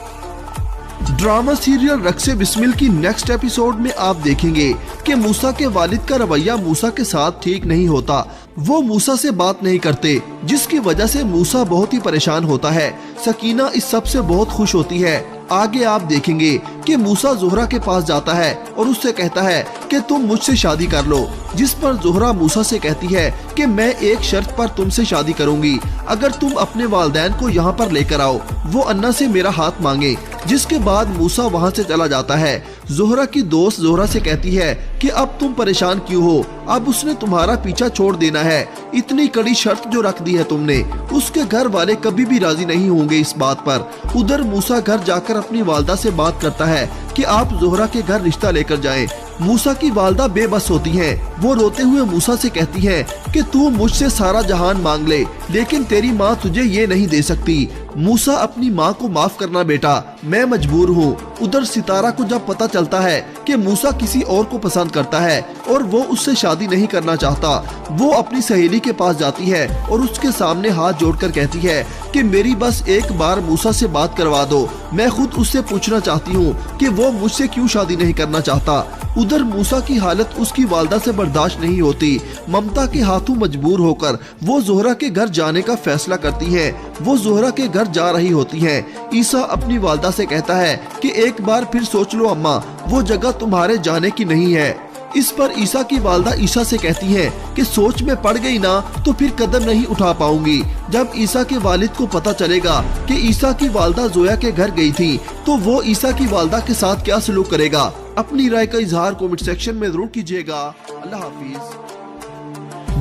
ड्रामा सीरियल रक्से बिस्मिल की नेक्स्ट एपिसोड में आप देखेंगे कि मूसा के वालिद का रवैया मूसा के साथ ठीक नहीं होता। वो मूसा से बात नहीं करते, जिसकी वजह से मूसा बहुत ही परेशान होता है। सकीना इस सब से बहुत खुश होती है। आगे आप देखेंगे कि मूसा जोहरा के पास जाता है और उससे कहता है कि तुम मुझसे शादी कर लो, जिस पर जोहरा मूसा से कहती है कि मैं एक शर्त पर तुमसे शादी करूंगी, अगर तुम अपने वालिदैन को यहाँ पर लेकर आओ, वो अन्ना से मेरा हाथ मांगे। जिसके बाद मूसा वहाँ से चला जाता है। जोहरा की दोस्त जोहरा से कहती है कि अब तुम परेशान क्यों हो, अब उसने तुम्हारा पीछा छोड़ देना है। इतनी कड़ी शर्त जो रख दी है तुमने, उसके घर वाले कभी भी राजी नहीं होंगे इस बात पर। उधर मूसा घर जाकर अपनी वालदा से बात करता है कि आप जोहरा के घर रिश्ता लेकर जाएं। मूसा की वालदा बेबस होती हैं। वो रोते हुए मूसा से कहती है कि तू मुझसे सारा जहान मांग ले, लेकिन तेरी माँ तुझे ये नहीं दे सकती। मूसा अपनी माँ को माफ करना बेटा, मैं मजबूर हूँ। उधर सितारा को जब पता चलता है कि मूसा किसी और को पसंद करता है और वो उससे शादी नहीं करना चाहता, वो अपनी सहेली के पास जाती है और उसके सामने हाथ जोड़कर कहती है कि मेरी बस एक बार मूसा से बात करवा दो, मैं खुद उससे पूछना चाहती हूँ कि वो मुझसे क्यों शादी नहीं करना चाहता। उधर मूसा की हालत उसकी वालदा से बर्दाश्त नहीं होती। ममता के हाथों मजबूर होकर वो जोहरा के घर जाने का फैसला करती है। वो जोहरा के घर जा रही होती है। ईसा अपनी वालदा से कहता है कि एक बार फिर सोच लो अम्मा, वो जगह तुम्हारे जाने की नहीं है। इस पर ईसा की वालदा ईसा से कहती है कि सोच में पड़ गई ना तो फिर कदम नहीं उठा पाऊंगी। जब ईसा के वालिद को पता चलेगा कि ईसा की वालदा जोया के घर गई थी तो वो ईसा की वालदा के साथ क्या सलूक करेगा। अपनी राय का इजहार कमेंट सेक्शन में जरूर कीजिएगा। अल्लाह हाफिज।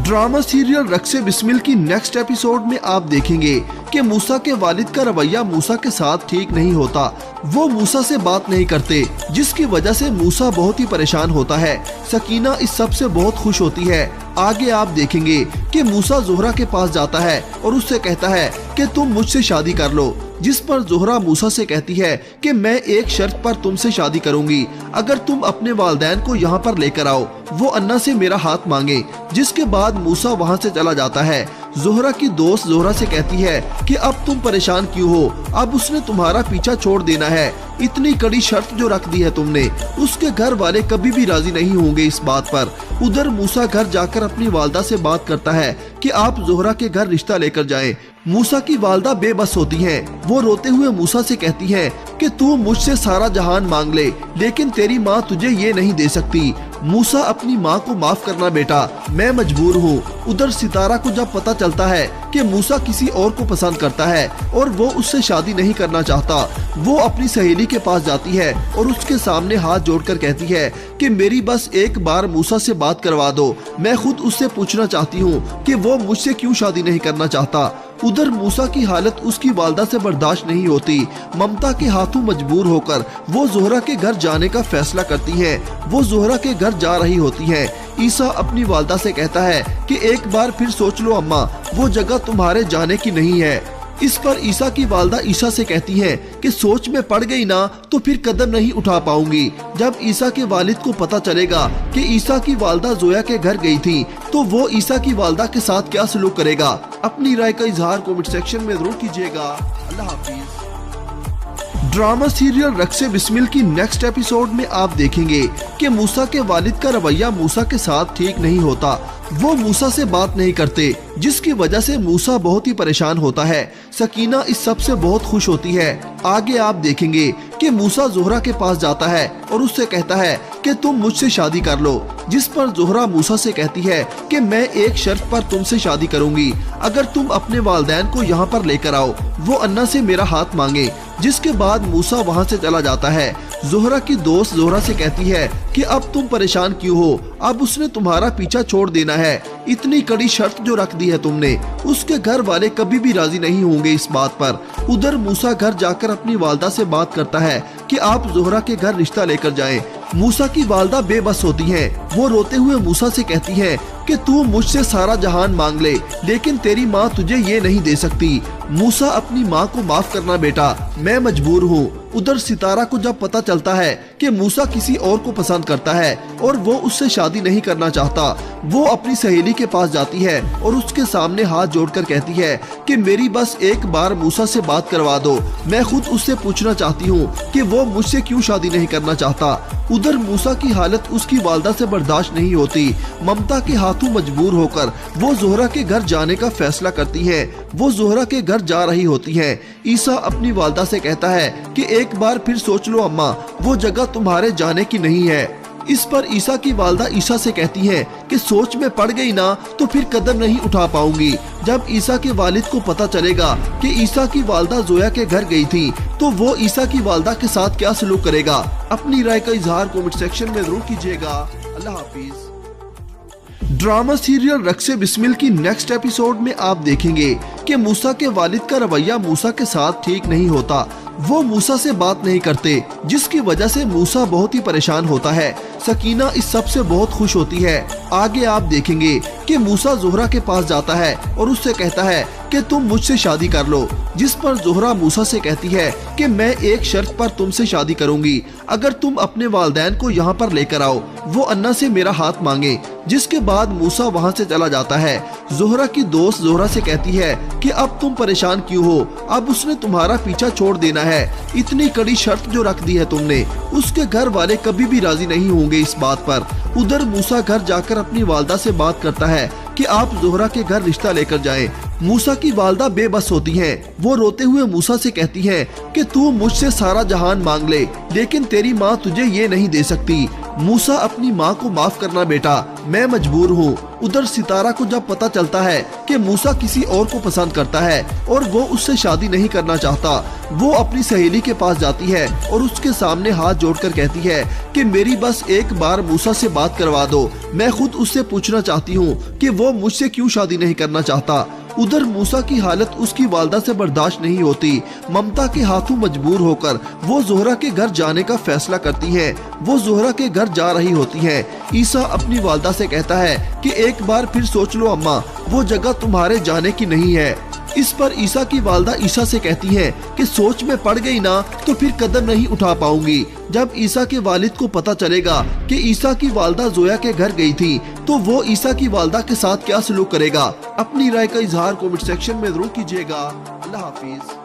ड्रामा सीरियल रक्से बिस्मिल की नेक्स्ट एपिसोड में आप देखेंगे कि मूसा के वालिद का रवैया मूसा के साथ ठीक नहीं होता। वो मूसा से बात नहीं करते, जिसकी वजह से मूसा बहुत ही परेशान होता है। सकीना इस सब से बहुत खुश होती है। आगे आप देखेंगे कि मूसा जोहरा के पास जाता है और उससे कहता है कि तुम मुझसे शादी कर लो, जिस पर जोहरा मूसा से कहती है कि मैं एक शर्त पर तुमसे शादी करूंगी, अगर तुम अपने वालिदैन को यहाँ पर लेकर आओ, वो अन्ना से मेरा हाथ मांगे। जिसके बाद मूसा वहाँ से चला जाता है। जोहरा की दोस्त जोहरा से कहती है कि अब तुम परेशान क्यों हो, अब उसने तुम्हारा पीछा छोड़ देना है। इतनी कड़ी शर्त जो रख दी है तुमने, उसके घर वाले कभी भी राजी नहीं होंगे इस बात पर। उधर मूसा घर जाकर अपनी वालदा से बात करता है कि आप जोहरा के घर रिश्ता लेकर जाएं। मूसा की वालदा बेबस होती हैं। वो रोते हुए मूसा से कहती है कि तू मुझसे सारा जहान मांग ले, लेकिन तेरी माँ तुझे ये नहीं दे सकती। मूसा अपनी माँ को माफ करना बेटा, मैं मजबूर हूँ। उधर सितारा को जब पता चलता है कि मूसा किसी और को पसंद करता है और वो उससे शादी नहीं करना चाहता, वो अपनी सहेली के पास जाती है और उसके सामने हाथ जोड़कर कहती है कि मेरी बस एक बार मूसा से बात करवा दो, मैं खुद उससे पूछना चाहती हूँ कि वो मुझसे क्यों शादी नहीं करना चाहता। उधर मूसा की हालत उसकी वालदा से बर्दाश्त नहीं होती। ममता के हाथों मजबूर होकर वो जोहरा के घर जाने का फैसला करती है। वो जोहरा के घर जा रही होती है। ईसा अपनी वालदा से कहता है कि एक बार फिर सोच लो अम्मा, वो जगह तुम्हारे जाने की नहीं है। इस पर ईसा की वालदा ईसा से कहती है कि सोच में पड़ गई ना तो फिर कदम नहीं उठा पाऊंगी। जब ईसा के वालिद को पता चलेगा कि ईसा की वालदा जोया के घर गई थी तो वो ईसा की वालदा के साथ क्या सलूक करेगा। अपनी राय का इजहार कमेंट सेक्शन में जरूर कीजिएगा। अल्लाह हाफिज। ड्रामा सीरियल रक्से बिस्मिल की नेक्स्ट एपिसोड में आप देखेंगे कि मूसा के वालिद का रवैया मूसा के साथ ठीक नहीं होता। वो मूसा से बात नहीं करते, जिसकी वजह से मूसा बहुत ही परेशान होता है। सकीना इस सब से बहुत खुश होती है। आगे आप देखेंगे कि मूसा जोहरा के पास जाता है और उससे कहता है कि तुम मुझसे शादी कर लो, जिस पर जोहरा मूसा से कहती है कि मैं एक शर्त पर तुमसे शादी करूंगी, अगर तुम अपने वालिदैन को यहाँ पर लेकर आओ, वो अन्ना से मेरा हाथ मांगे। जिसके बाद मूसा वहाँ से चला जाता है। जोहरा की दोस्त जोहरा से कहती है कि अब तुम परेशान क्यों हो, अब उसने तुम्हारा पीछा छोड़ देना है। इतनी कड़ी शर्त जो रख दी है तुमने, उसके घर वाले कभी भी राजी नहीं होंगे इस बात पर। उधर मूसा घर जाकर अपनी वालदा से बात करता है कि आप जोहरा के घर रिश्ता लेकर जाएं। मूसा की वालदा बेबस होती हैं। वो रोते हुए मूसा से कहती हैं कि तू मुझसे सारा जहान मांग ले, लेकिन तेरी माँ तुझे ये नहीं दे सकती। मूसा अपनी माँ को माफ करना बेटा, मैं मजबूर हूँ। उधर सितारा को जब पता चलता है कि मूसा किसी और को पसंद करता है और वो उससे शादी नहीं करना चाहता, वो अपनी सहेली के पास जाती है और उसके सामने हाथ जोड़कर कहती है कि मेरी बस एक बार मूसा से बात करवा दो, मैं खुद उससे पूछना चाहती हूँ कि वो मुझसे क्यों शादी नहीं करना चाहता। उधर मूसा की हालत उसकी वालदा से बर्दाश्त नहीं होती। ममता के हाथों मजबूर होकर वो जोहरा के घर जाने का फैसला करती है। वो जोहरा के घर जा रही होती है। ईसा अपनी वालदा से कहता है कि एक बार फिर सोच लो अम्मा, वो जगह तुम्हारे जाने की नहीं है। इस पर ईसा की वालदा ईसा से कहती है कि सोच में पड़ गई ना तो फिर कदम नहीं उठा पाऊंगी। जब ईसा के वालिद को पता चलेगा कि ईसा की वालदा जोया के घर गई थी, तो वो ईसा की वालदा के साथ क्या सलूक करेगा। अपनी राय का इजहार कमेंट सेक्शन में जरूर कीजिएगा। अल्लाह हाफिज। ड्रामा सीरियल रक्से बिस्मिल की नेक्स्ट एपिसोड में आप देखेंगे कि मूसा के वालिद का रवैया मूसा के साथ ठीक नहीं होता। वो मूसा से बात नहीं करते, जिसकी वजह से मूसा बहुत ही परेशान होता है। सकीना इस सब से बहुत खुश होती है। आगे आप देखेंगे कि मूसा जोहरा के पास जाता है और उससे कहता है कि तुम मुझसे शादी कर लो, जिस पर जोहरा मूसा से कहती है कि मैं एक शर्त पर तुमसे शादी करूंगी, अगर तुम अपने वालिदैन को यहाँ पर लेकर आओ, वो अन्ना से मेरा हाथ मांगे। जिसके बाद मूसा वहाँ से चला जाता है। जोहरा की दोस्त जोहरा से कहती है कि अब तुम परेशान क्यों हो, अब उसने तुम्हारा पीछा छोड़ देना है। इतनी कड़ी शर्त जो रख दी है तुमने, उसके घर वाले कभी भी राजी नहीं होंगे इस बात पर। उधर मूसा घर जाकर अपनी वालदा से बात करता है कि आप जोहरा के घर रिश्ता लेकर जाएं। मूसा की वालदा बेबस होती हैं। वो रोते हुए मूसा से कहती हैं कि तू मुझसे सारा जहान मांग ले, लेकिन तेरी माँ तुझे ये नहीं दे सकती। मूसा अपनी माँ को माफ करना बेटा, मैं मजबूर हूँ। उधर सितारा को जब पता चलता है कि मूसा किसी और को पसंद करता है और वो उससे शादी नहीं करना चाहता, वो अपनी सहेली के पास जाती है और उसके सामने हाथ जोड़कर कहती है कि मेरी बस एक बार मूसा से बात करवा दो, मैं खुद उससे पूछना चाहती हूँ कि वो मुझसे क्यों शादी नहीं करना चाहता। उधर मूसा की हालत उसकी वालदा से बर्दाश्त नहीं होती। ममता के हाथों मजबूर होकर वो जोहरा के घर जाने का फैसला करती है। वो जोहरा के घर जा रही होती है। ईसा अपनी वालदा से कहता है कि एक बार फिर सोच लो अम्मा, वो जगह तुम्हारे जाने की नहीं है। इस पर ईसा की वालदा ईसा से कहती है कि सोच में पड़ गई ना तो फिर कदम नहीं उठा पाऊंगी। जब ईसा के वालिद को पता चलेगा कि ईसा की वालदा जोया के घर गई थी, तो वो ईसा की वालदा के साथ क्या सलूक करेगा। अपनी राय का इजहार कमेंट सेक्शन में जरूर कीजिएगा। अल्लाह हाफिज।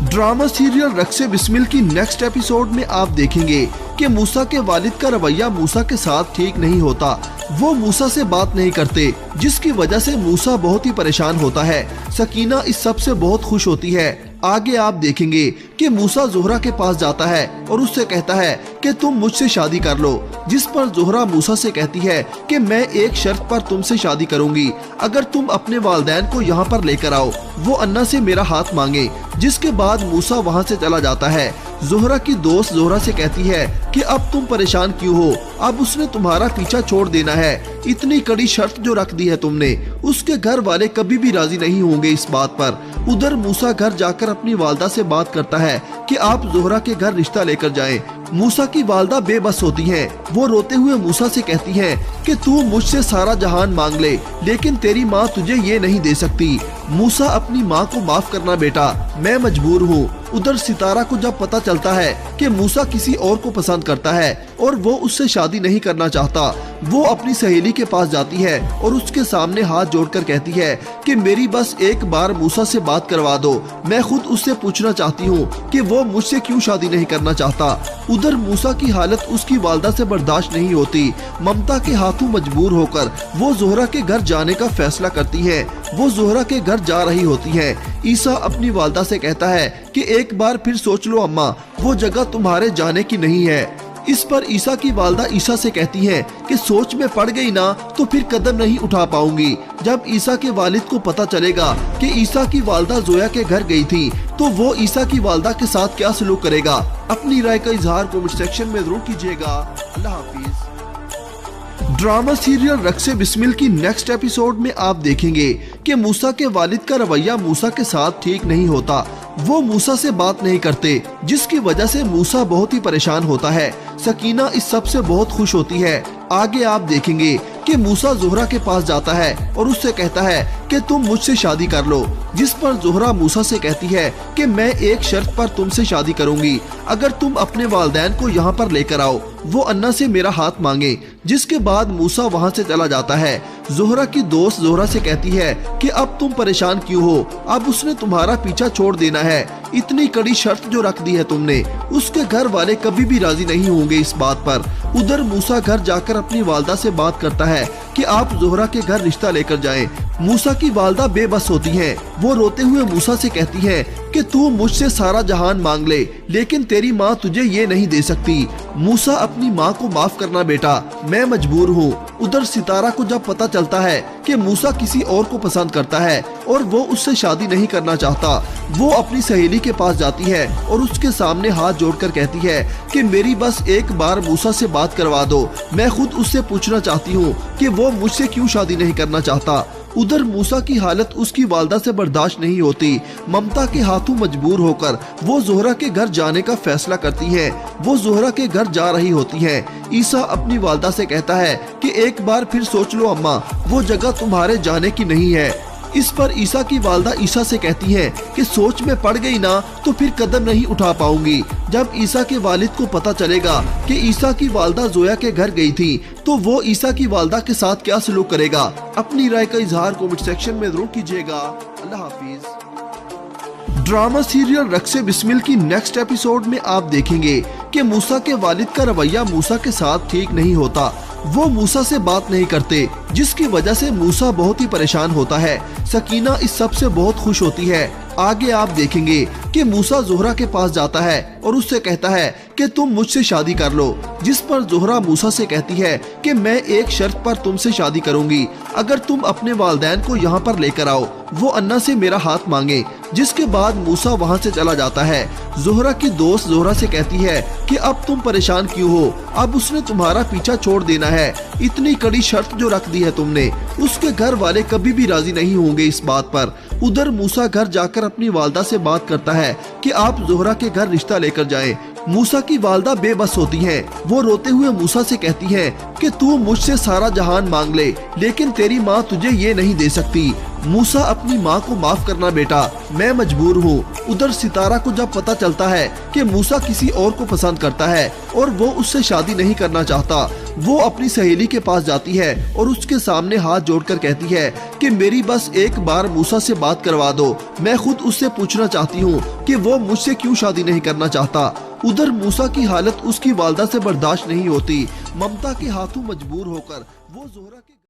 ड्रामा सीरियल रक्से बिस्मिल की नेक्स्ट एपिसोड में आप देखेंगे कि मूसा के वालिद का रवैया मूसा के साथ ठीक नहीं होता। वो मूसा से बात नहीं करते, जिसकी वजह से मूसा बहुत ही परेशान होता है। सकीना इस सब से बहुत खुश होती है। आगे आप देखेंगे कि मूसा जोहरा के पास जाता है और उससे कहता है कि तुम मुझसे शादी कर लो, जिस पर जोहरा मूसा से कहती है कि मैं एक शर्त पर तुमसे शादी करूंगी, अगर तुम अपने वालिदैन को यहाँ पर लेकर आओ, वो अन्ना से मेरा हाथ मांगे। जिसके बाद मूसा वहाँ से चला जाता है। जोहरा की दोस्त जोहरा से कहती है कि अब तुम परेशान क्यों हो, अब उसने तुम्हारा पीछा छोड़ देना है। इतनी कड़ी शर्त जो रख दी है तुमने, उसके घर वाले कभी भी राजी नहीं होंगे इस बात पर। उधर मूसा घर जाकर अपनी वालदा से बात करता है कि आप जोहरा के घर रिश्ता लेकर जाएं। मूसा की वालदा बेबस होती हैं। वो रोते हुए मूसा से कहती हैं कि तू मुझसे सारा जहान मांग ले, लेकिन तेरी माँ तुझे ये नहीं दे सकती। मूसा अपनी माँ को माफ करना बेटा, मैं मजबूर हूँ। उधर सितारा को जब पता चलता है कि मूसा किसी और को पसंद करता है और वो उससे शादी नहीं करना चाहता। वो अपनी सहेली के पास जाती है और उसके सामने हाथ जोड़कर कहती है कि मेरी बस एक बार मूसा से बात करवा दो, मैं खुद उससे पूछना चाहती हूँ कि वो मुझसे क्यों शादी नहीं करना चाहता। उधर मूसा की हालत उसकी वालदा से बर्दाश्त नहीं होती। ममता के हाथों मजबूर होकर वो जोहरा के घर जाने का फैसला करती है। वो जोहरा के घर जा रही होती है। ईसा अपनी वालदा से कहता है कि एक बार फिर सोच लो अम्मा, वो जगह तुम्हारे जाने की नहीं है। इस पर ईसा की वालदा ईसा से कहती है कि सोच में पड़ गई ना तो फिर कदम नहीं उठा पाऊंगी। जब ईसा के वालिद को पता चलेगा कि ईसा की वालदा जोया के घर गई थी तो वो ईसा की वालदा के साथ क्या सलूक करेगा। अपनी राय का इजहार कमेंट सेक्शन में जरूर कीजिएगा। अल्लाह हाफिज। ड्रामा सीरियल रक्से बिस्मिल की नेक्स्ट एपिसोड में आप देखेंगे कि मूसा के वालिद का रवैया मूसा के साथ ठीक नहीं होता। वो मूसा से बात नहीं करते, जिसकी वजह से मूसा बहुत ही परेशान होता है। सकीना इस सब से बहुत खुश होती है। आगे आप देखेंगे कि मूसा जोहरा के पास जाता है और उससे कहता है कि तुम मुझसे शादी कर लो, जिस पर जोहरा मूसा से कहती है कि मैं एक शर्त पर तुमसे शादी करूंगी, अगर तुम अपने वालिदैन को यहाँ पर लेकर आओ, वो अन्ना से मेरा हाथ मांगे। जिसके बाद मूसा वहाँ से चला जाता है। जोहरा की दोस्त जोहरा से कहती है कि अब तुम परेशान क्यों हो, अब उसने तुम्हारा पीछा छोड़ देना है। इतनी कड़ी शर्त जो रख दी है तुमने, उसके घर वाले कभी भी राजी नहीं होंगे इस बात पर। उधर मूसा घर जाकर अपनी वालदा से बात करता है कि आप जोहरा के घर रिश्ता लेकर जाएं। मूसा की वालदा बेबस होती हैं। वो रोते हुए मूसा से कहती है कि तू मुझसे सारा जहान मांग ले, लेकिन तेरी माँ तुझे ये नहीं दे सकती। मूसा अपनी माँ को माफ करना बेटा, मैं मजबूर हूँ। उधर सितारा को जब पता चलता है कि मूसा किसी और को पसंद करता है और वो उससे शादी नहीं करना चाहता, वो अपनी सहेली के पास जाती है और उसके सामने हाथ जोड़कर कहती है कि मेरी बस एक बार मूसा से बात करवा दो, मैं खुद उससे पूछना चाहती हूँ कि वो मुझसे क्यों शादी नहीं करना चाहता। उधर मूसा की हालत उसकी वालदा से बर्दाश्त नहीं होती। ममता के हाथों मजबूर होकर वो जोहरा के घर जाने का फैसला करती है। वो जोहरा के घर जा रही होती है। ईसा अपनी वालदा से कहता है कि एक बार फिर सोच लो अम्मा, वो जगह तुम्हारे जाने की नहीं है। इस पर ईसा की वालदा ईसा से कहती है कि सोच में पड़ गई ना तो फिर कदम नहीं उठा पाऊंगी। जब ईसा के वालिद को पता चलेगा कि ईसा की वालदा जोया के घर गई थी तो वो ईसा की वालदा के साथ क्या सलूक करेगा। अपनी राय का इजहार कमेंट सेक्शन में जरूर कीजिएगा। अल्लाह हाफिज। ड्रामा सीरियल रक्से बिस्मिल की नेक्स्ट एपिसोड में आप देखेंगे कि मूसा के वालिद का रवैया मूसा के साथ ठीक नहीं होता। वो मूसा से बात नहीं करते, जिसकी वजह से मूसा बहुत ही परेशान होता है। सकीना इस सब से बहुत खुश होती है। आगे आप देखेंगे कि मूसा जोहरा के पास जाता है और उससे कहता है कि तुम मुझसे शादी कर लो, जिस पर जोहरा मूसा से कहती है कि मैं एक शर्त पर तुमसे शादी करूंगी, अगर तुम अपने वालिदैन को यहाँ पर लेकर आओ, वो अन्ना से मेरा हाथ मांगे। जिसके बाद मूसा वहाँ से चला जाता है। जोहरा की दोस्त जोहरा से कहती है कि अब तुम परेशान क्यों हो, अब उसने तुम्हारा पीछा छोड़ देना है। इतनी कड़ी शर्त जो रख दी है तुमने, उसके घर वाले कभी भी राजी नहीं होंगे इस बात पर। उधर मूसा घर जाकर अपनी वालदा से बात करता है कि आप जोहरा के घर रिश्ता लेकर जाएं। मूसा की वालदा बेबस होती हैं। वो रोते हुए मूसा से कहती है कि तू मुझसे सारा जहान मांग ले, लेकिन तेरी माँ तुझे ये नहीं दे सकती। मूसा अपनी माँ को माफ करना बेटा, मैं मजबूर हूँ। उधर सितारा को जब पता चलता है कि मूसा किसी और को पसंद करता है और वो उससे शादी नहीं करना चाहता, वो अपनी सहेली के पास जाती है और उसके सामने हाथ जोड़कर कहती है कि मेरी बस एक बार मूसा से बात करवा दो, मैं खुद उससे पूछना चाहती हूँ कि वो मुझसे क्यों शादी नहीं करना चाहता। उधर मूसा की हालत उसकी वालदा से बर्दाश्त नहीं होती। ममता के हाथों मजबूर होकर वो जोहरा के